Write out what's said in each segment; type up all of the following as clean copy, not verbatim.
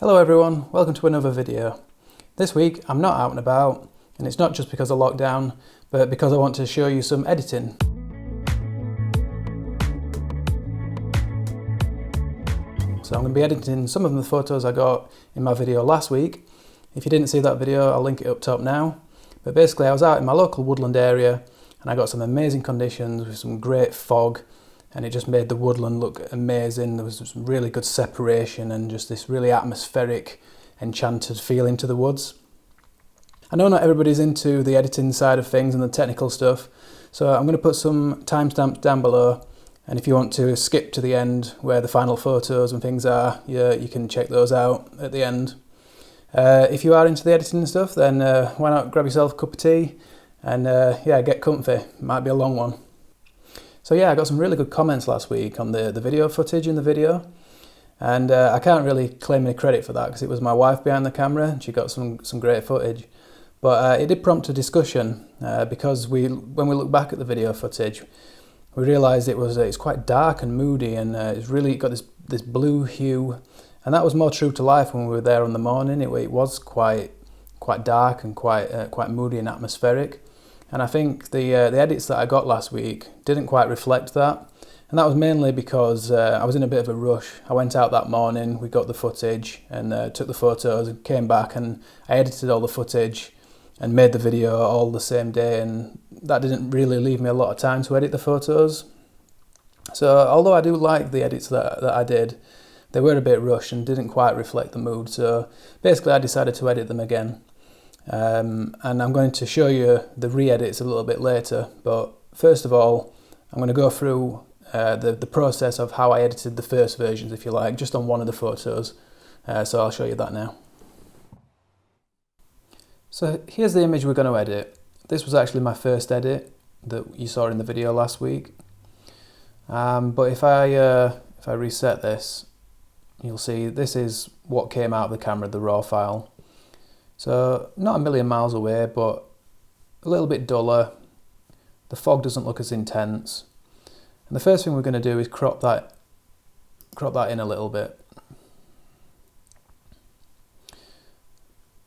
Hello everyone, welcome to another video. This week I'm not out and about, and it's not just because of lockdown, but because I want to show you some editing. So I'm going to be editing some of the photos I got in my video last week. If you didn't see that video, I'll link it up top now. But basically I was out in my local Woodland area and I got some amazing conditions with some great fog, and it just made the woodland look amazing. There was some really good separation and just this really atmospheric, enchanted feeling to the woods. I know not everybody's into the editing side of things and the technical stuff, so I'm going to put some timestamps down below, and if you want to skip to the end where the final photos and things are, you can check those out at the end. If you are into the editing and stuff, then why not grab yourself a cup of tea and get comfy. It might be a long one. So yeah, I got some really good comments last week on the video footage in the video, and I can't really claim any credit for that because it was my wife behind the camera and she got some great footage. But it did prompt a discussion because when we look back at the video footage, we realised it's quite dark and moody, and it's really got this blue hue, and that was more true to life when we were there in the morning. It was quite dark and quite moody and atmospheric. And I think the edits that I got last week didn't quite reflect that. And that was mainly because I was in a bit of a rush. I went out that morning, we got the footage and took the photos and came back, and I edited all the footage and made the video all the same day, and that didn't really leave me a lot of time to edit the photos. So although I do like the edits that I did, they were a bit rushed and didn't quite reflect the mood. So basically I decided to edit them again. And I'm going to show you the re-edits a little bit later, but first of all I'm going to go through the process of how I edited the first versions, if you like, just on one of the photos. So I'll show you that now. So here's the image we're going to edit. This was actually my first edit that you saw in the video last week, but if I reset this, you'll see this is what came out of the camera, the raw file. So not a million miles away, but a little bit duller. The fog doesn't look as intense. And the first thing we're going to do is crop that in a little bit.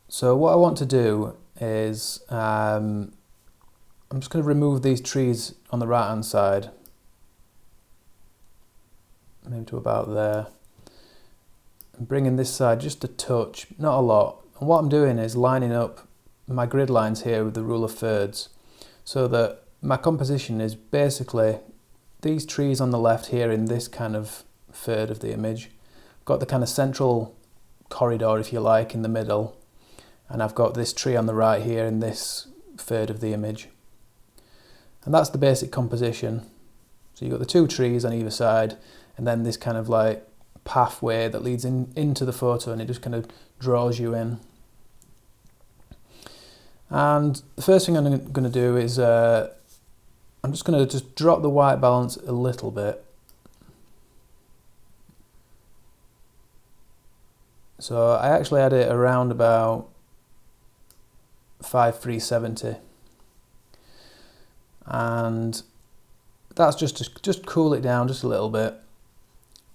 So what I want to do is I'm just going to remove these trees on the right hand side, maybe to about there, and bring in this side just a touch, not a lot. And what I'm doing is lining up my grid lines here with the rule of thirds, so that my composition is basically these trees on the left here in this kind of third of the image. I've got the kind of central corridor, if you like, in the middle, and I've got this tree on the right here in this third of the image. And that's the basic composition. So you've got the two trees on either side, and then this kind of like pathway that leads into the photo, and it just kind of draws you in. And the first thing I'm going to do is I'm just going to just drop the white balance a little bit. So I actually had it around about 5,370, and that's just cool it down just a little bit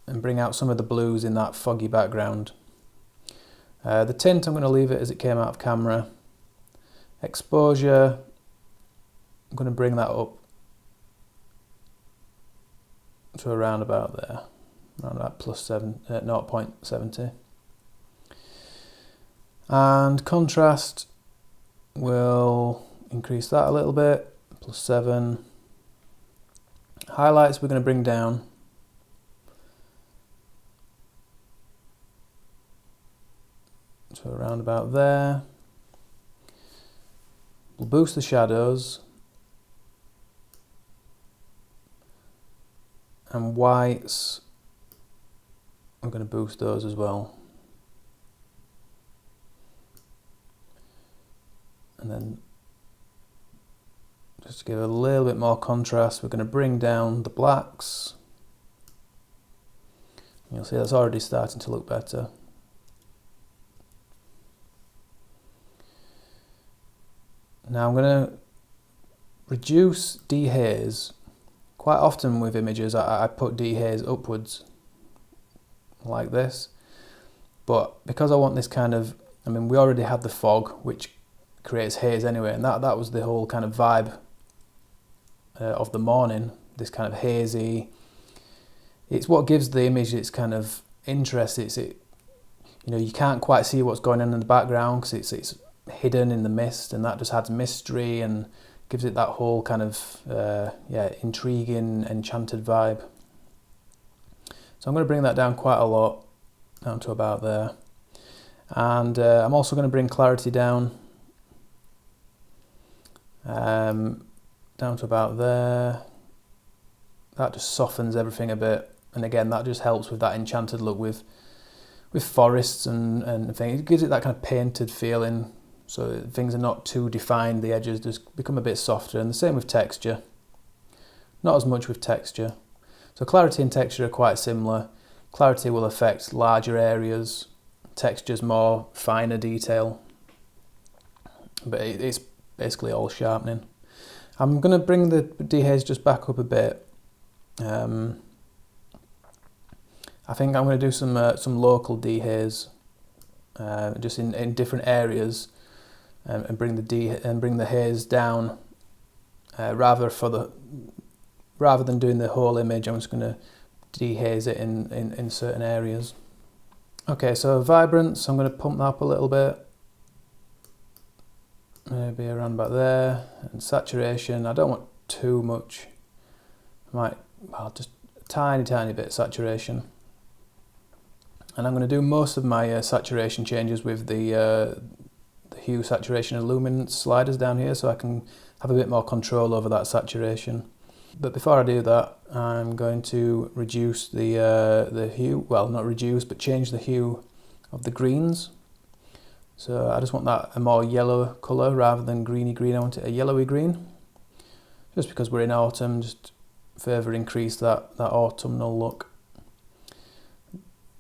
and bring out some of the blues in that foggy background. The tint, I'm going to leave it as it came out of camera. Exposure, I'm going to bring that up to around about there, around about plus 0.70. And contrast, we'll increase that a little bit, plus 7. Highlights we're going to bring down. So around about there. We'll boost the shadows, and whites, I'm going to boost those as well. And then just to give a little bit more contrast, we're going to bring down the blacks. You'll see that's already starting to look better. Now I'm going to reduce dehaze. Quite often with images I put dehaze upwards like this, But because I want this kind of, I mean, we already had the fog, which creates haze anyway, and that was the whole kind of vibe of the morning, this kind of hazy. It's what gives the image its kind of interest. You know, you can't quite see what's going on in the background because it's hidden in the mist, and that just adds mystery and gives it that whole kind of intriguing, enchanted vibe. So I'm going to bring that down quite a lot, down to about there. And I'm also going to bring clarity down to about there. That just softens everything a bit, and again that just helps with that enchanted look with forests and things. It gives it that kind of painted feeling, so things are not too defined, the edges just become a bit softer. And the same with texture, not as much with texture. So clarity and texture are quite similar. Clarity will affect larger areas, texture's more finer detail, but it's basically all sharpening. I'm going to bring the dehaze just back up a bit. I think I'm going to do some local dehaze, just in different areas, and bring the haze down. Rather than doing the whole image, I'm just going to dehaze it in certain areas. Okay, so vibrance, I'm going to pump that up a little bit, maybe around about there. And saturation, I don't want too much. Just a tiny bit of saturation. And I'm going to do most of my saturation changes with the hue, saturation and luminance sliders down here, so I can have a bit more control over that saturation. But before I do that, I'm going to reduce the hue, well, not reduce, but change the hue of the greens. So I just want that a more yellow colour rather than greeny green. I want it a yellowy green, just because we're in autumn, just further increase that autumnal look.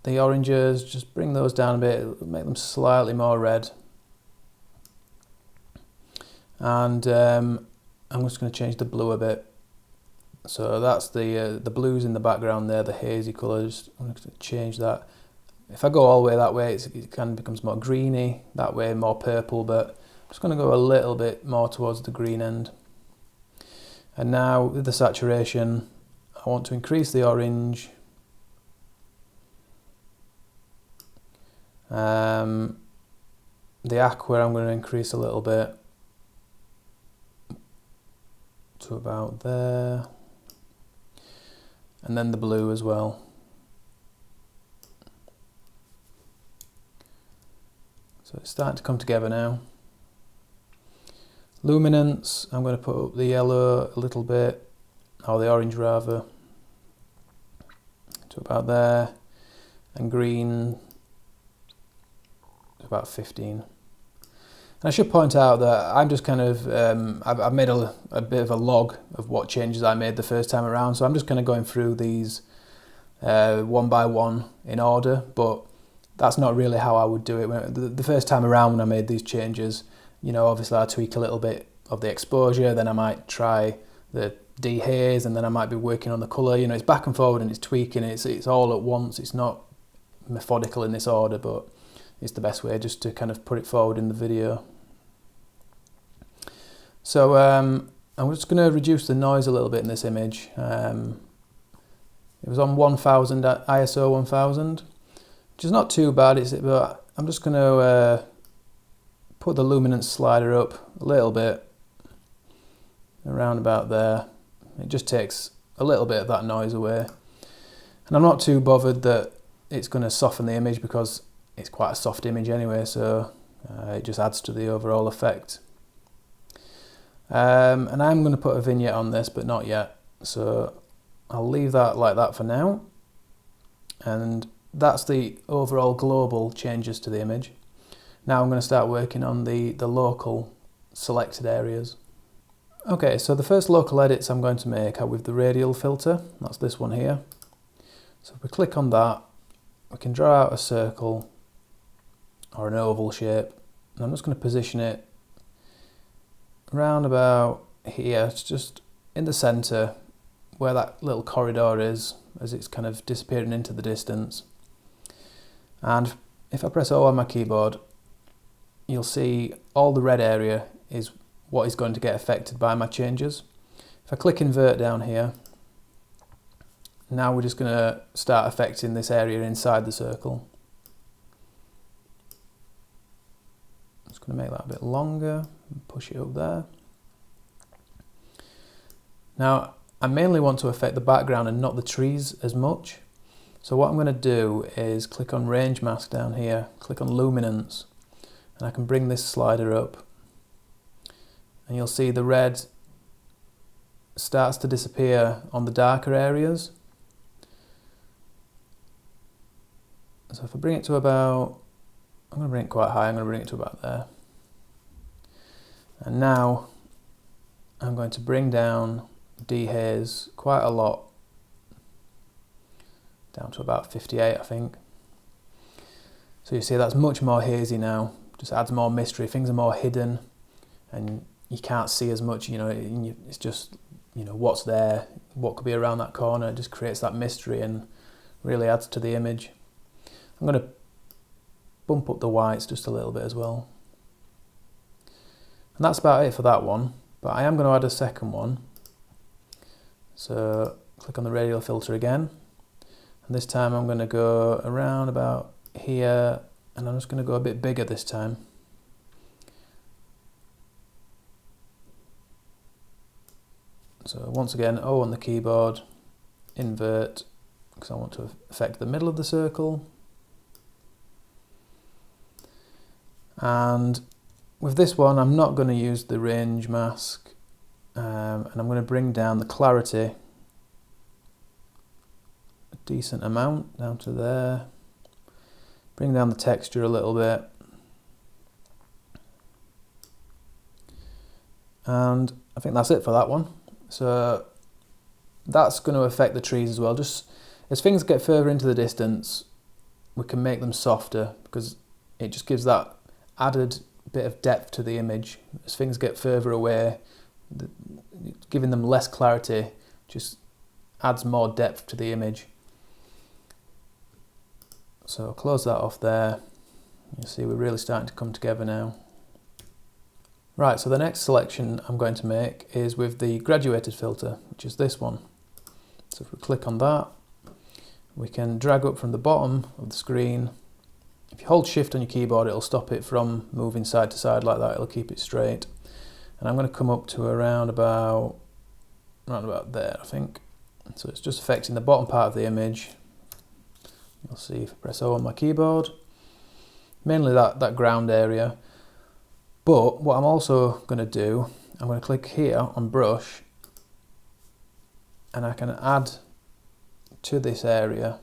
The oranges, just bring those down a bit, make them slightly more red. And I'm just going to change the blue a bit. So that's the blues in the background there, the hazy colours. I'm going to change that. If I go all the way that way, it kind of becomes more greeny, that way more purple, but I'm just going to go a little bit more towards the green end. And now with the saturation, I want to increase the orange. The aqua I'm going to increase a little bit to about there, and then the blue as well. So it's starting to come together now. Luminance, I'm going to put up the yellow a little bit, or the orange rather, to about there, and green to about 15. And I should point out that I'm just kind of, I've made a bit of a log of what changes I made the first time around, so I'm just kind of going through these one by one in order, but that's not really how I would do it. The first time around when I made these changes, you know, obviously I tweak a little bit of the exposure, then I might try the dehaze, and then I might be working on the colour. You know, it's back and forward and it's tweaking, it's all at once, it's not methodical in this order, but it's the best way just to kind of put it forward in the video. So I'm just going to reduce the noise a little bit in this image. It was on 1000, ISO 1000, which is not too bad, but I'm just going to put the luminance slider up a little bit, around about there. It just takes a little bit of that noise away. And I'm not too bothered that it's going to soften the image, because it's quite a soft image anyway, so it just adds to the overall effect. And I'm going to put a vignette on this, but not yet, so I'll leave that like that for now. And that's the overall global changes to the image. Now I'm going to start working on the local selected areas. Okay, so the first local edits I'm going to make are with the radial filter. That's this one here. So if we click on that, we can draw out a circle or an oval shape, and I'm just going to position it around about here. It's just in the centre where that little corridor is, as it's kind of disappearing into the distance. And if I press O on my keyboard, you'll see all the red area is what is going to get affected by my changes. If I click invert down here, now we're just going to start affecting this area inside the circle. I'm just going to make that a bit longer and push it up there. Now I mainly want to affect the background and not the trees as much. So what I'm going to do is click on range mask down here, click on luminance, and I can bring this slider up, and you'll see the red starts to disappear on the darker areas. So if I bring it to about, I'm going to bring it quite high, I'm going to bring it to about there. And now I'm going to bring down dehaze quite a lot, down to about 58 I think. So you see that's much more hazy now, just adds more mystery, things are more hidden and you can't see as much, you know, it's just, you know, what's there, what could be around that corner, it just creates that mystery and really adds to the image. I'm going to bump up the whites just a little bit as well. And that's about it for that one, but I am going to add a second one. So click on the radial filter again, and this time I'm going to go around about here, and I'm just going to go a bit bigger this time. So once again, O on the keyboard, invert, because I want to affect the middle of the circle. And with this one, I'm not going to use the range mask, and I'm going to bring down the clarity a decent amount, down to there. Bring down the texture a little bit. And I think that's it for that one. So that's going to affect the trees as well. Just as things get further into the distance, we can make them softer because it just gives that added bit of depth to the image. As things get further away, giving them less clarity just adds more depth to the image. So I'll close that off there. You see we're really starting to come together now. Right, so the next selection I'm going to make is with the graduated filter, which is this one. So if we click on that, we can drag up from the bottom of the screen. If you hold shift on your keyboard, it'll stop it from moving side to side like that, it'll keep it straight. And I'm going to come up to around about there, I think. So it's just affecting the bottom part of the image. You'll see if I press O on my keyboard, mainly that ground area. But what I'm also going to do, I'm going to click here on brush, and I can add to this area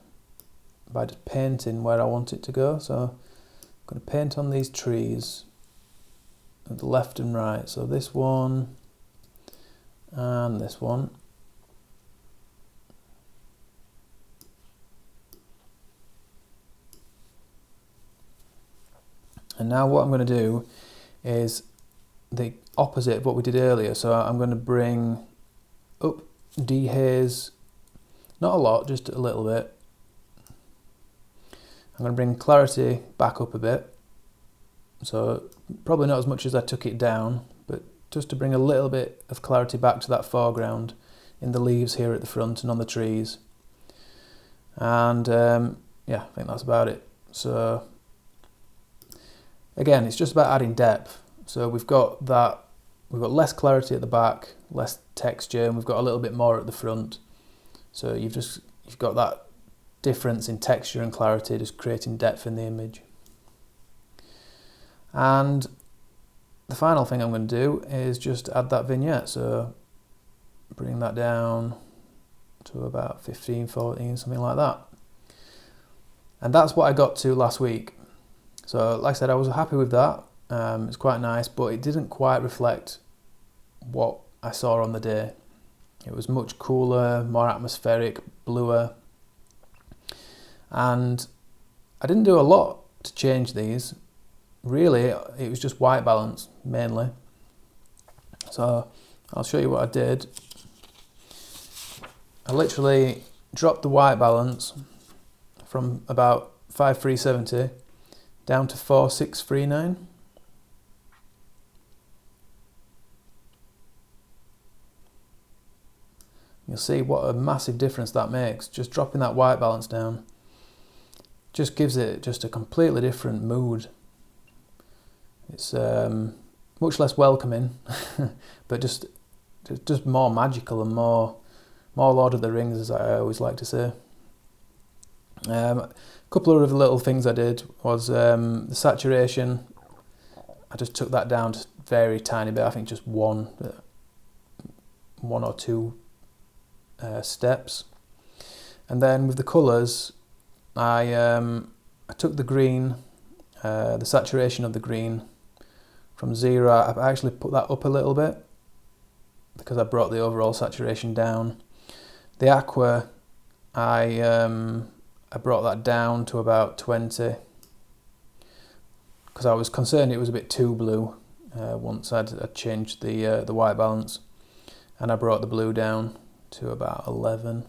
by just painting where I want it to go. So I'm going to paint on these trees at the left and right. So this one and this one. And now what I'm going to do is the opposite of what we did earlier. So I'm going to bring up dehaze, not a lot, just a little bit. I'm going to bring clarity back up a bit. So probably not as much as I took it down, but just to bring a little bit of clarity back to that foreground in the leaves here at the front and on the trees. And yeah, I think that's about it. So again, it's just about adding depth. So we've got less clarity at the back, less texture, and we've got a little bit more at the front. So you've got that difference in texture and clarity, just creating depth in the image. And the final thing I'm going to do is just add that vignette. So bring that down to about 15, 14, something like that. And that's what I got to last week. So like I said, I was happy with that. It's quite nice, but it didn't quite reflect what I saw on the day. It was much cooler, more atmospheric, bluer. And I didn't do a lot to change these. Really, it was just white balance mainly. So I'll show you what I did. I literally dropped the white balance from about 5370 down to 4639. You'll see what a massive difference that makes. Just dropping that white balance down just gives it just a completely different mood. It's much less welcoming, but just more magical and more Lord of the Rings, as I always like to say. A couple of other little things I did was the saturation. I just took that down just very tiny bit. I think just one or two steps. And then with the colours, I took the green, the saturation of the green from 0. I actually put that up a little bit because I brought the overall saturation down. The aqua, I brought that down to about 20 because I was concerned it was a bit too blue once I'd changed the white balance, and I brought the blue down to about 11.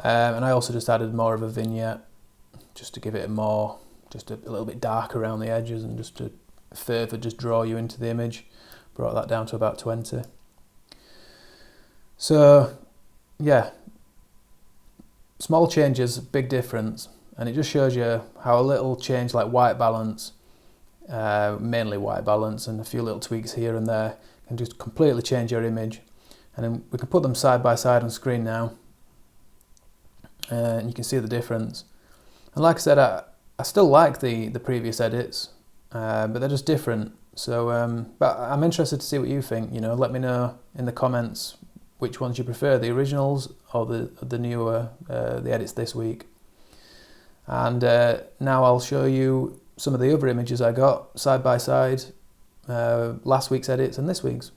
And I also just added more of a vignette just to give it just a little bit dark around the edges and just to further just draw you into the image. Brought that down to about 20. So yeah, small changes, big difference, and it just shows you how a little change like white balance, mainly white balance and a few little tweaks here and there, can just completely change your image. And then we can put them side by side on screen now, and you can see the difference. And like I said, I still like the previous edits, but they're just different. So, but I'm interested to see what you think. You know, let me know in the comments which ones you prefer, the originals or the newer, the edits this week. And now I'll show you some of the other images I got side by side, last week's edits and this week's.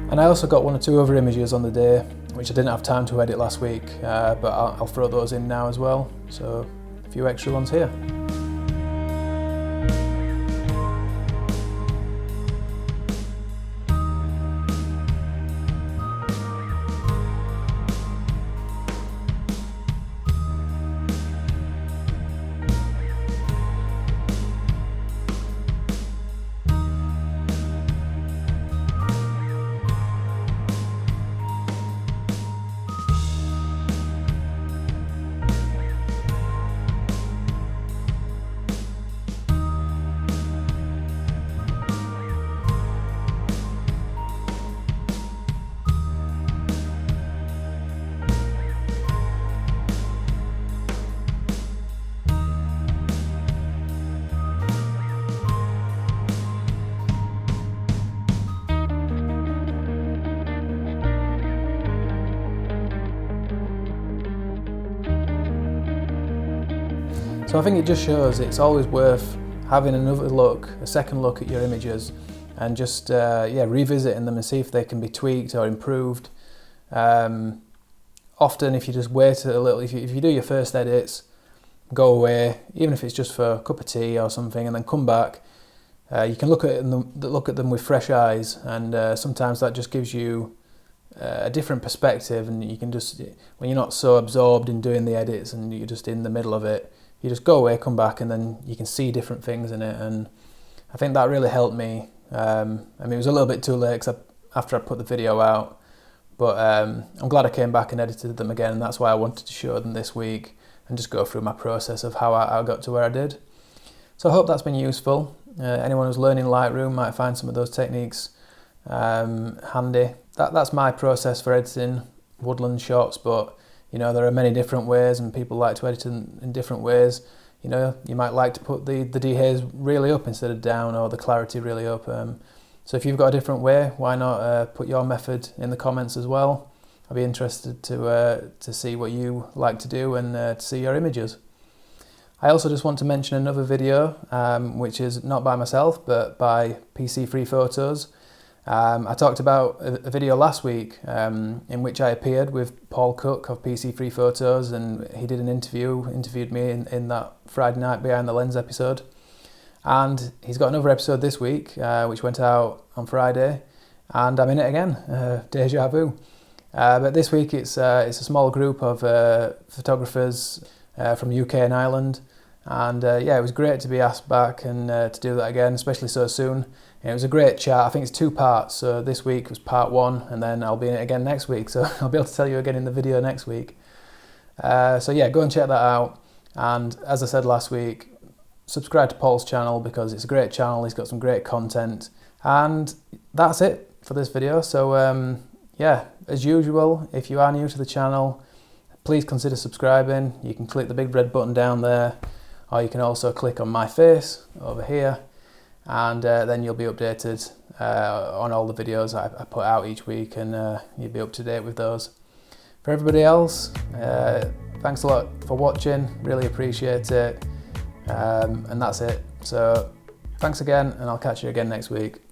And I also got 1 or 2 other images on the day, which I didn't have time to edit last week, but I'll throw those in now as well. So a few extra ones here. So I think it just shows it's always worth having another look, a second look at your images, and just revisiting them and see if they can be tweaked or improved. Often if you just wait a little, if you do your first edits, go away, even if it's just for a cup of tea or something, and then come back, you can look at them with fresh eyes, and sometimes that just gives you a different perspective, and you can just, when you're not so absorbed in doing the edits and you're just in the middle of it, you just go away, come back, and then you can see different things in it. And I think that really helped me. I mean, it was a little bit too late after I put the video out, but I'm glad I came back and edited them again, and that's why I wanted to show them this week and just go through my process of how I got to where I did. So I hope that's been useful. Anyone who's learning Lightroom might find some of those techniques handy. That's my process for editing Woodland shots, but you know, there are many different ways, and people like to edit in different ways. You know, you might like to put the dehaze really up instead of down, or the clarity really up. So if you've got a different way, why not put your method in the comments as well? I'd be interested to see what you like to do and to see your images. I also just want to mention another video, which is not by myself, but by PC Free Photos. I talked about a video last week in which I appeared with Paul Cook of PC Free Photos, and he did interviewed me in that Friday night Behind the Lens episode. And he's got another episode this week, which went out on Friday, and I'm in it again, deja vu. But this week it's a small group of photographers from UK and Ireland, and yeah, it was great to be asked back and to do that again, especially so soon. And it was a great chat. I think it's 2 parts, so this week was part 1, and then I'll be in it again next week, so I'll be able to tell you again in the video next week. So yeah, go and check that out, and as I said last week, subscribe to Paul's channel because it's a great channel, he's got some great content, and that's it for this video. So yeah, as usual, if you are new to the channel, please consider subscribing. You can click the big red button down there, or you can also click on my face over here, and then you'll be updated on all the videos I put out each week, and you'll be up to date with those. For everybody else, thanks a lot for watching, really appreciate it. And that's it. So thanks again, and I'll catch you again next week.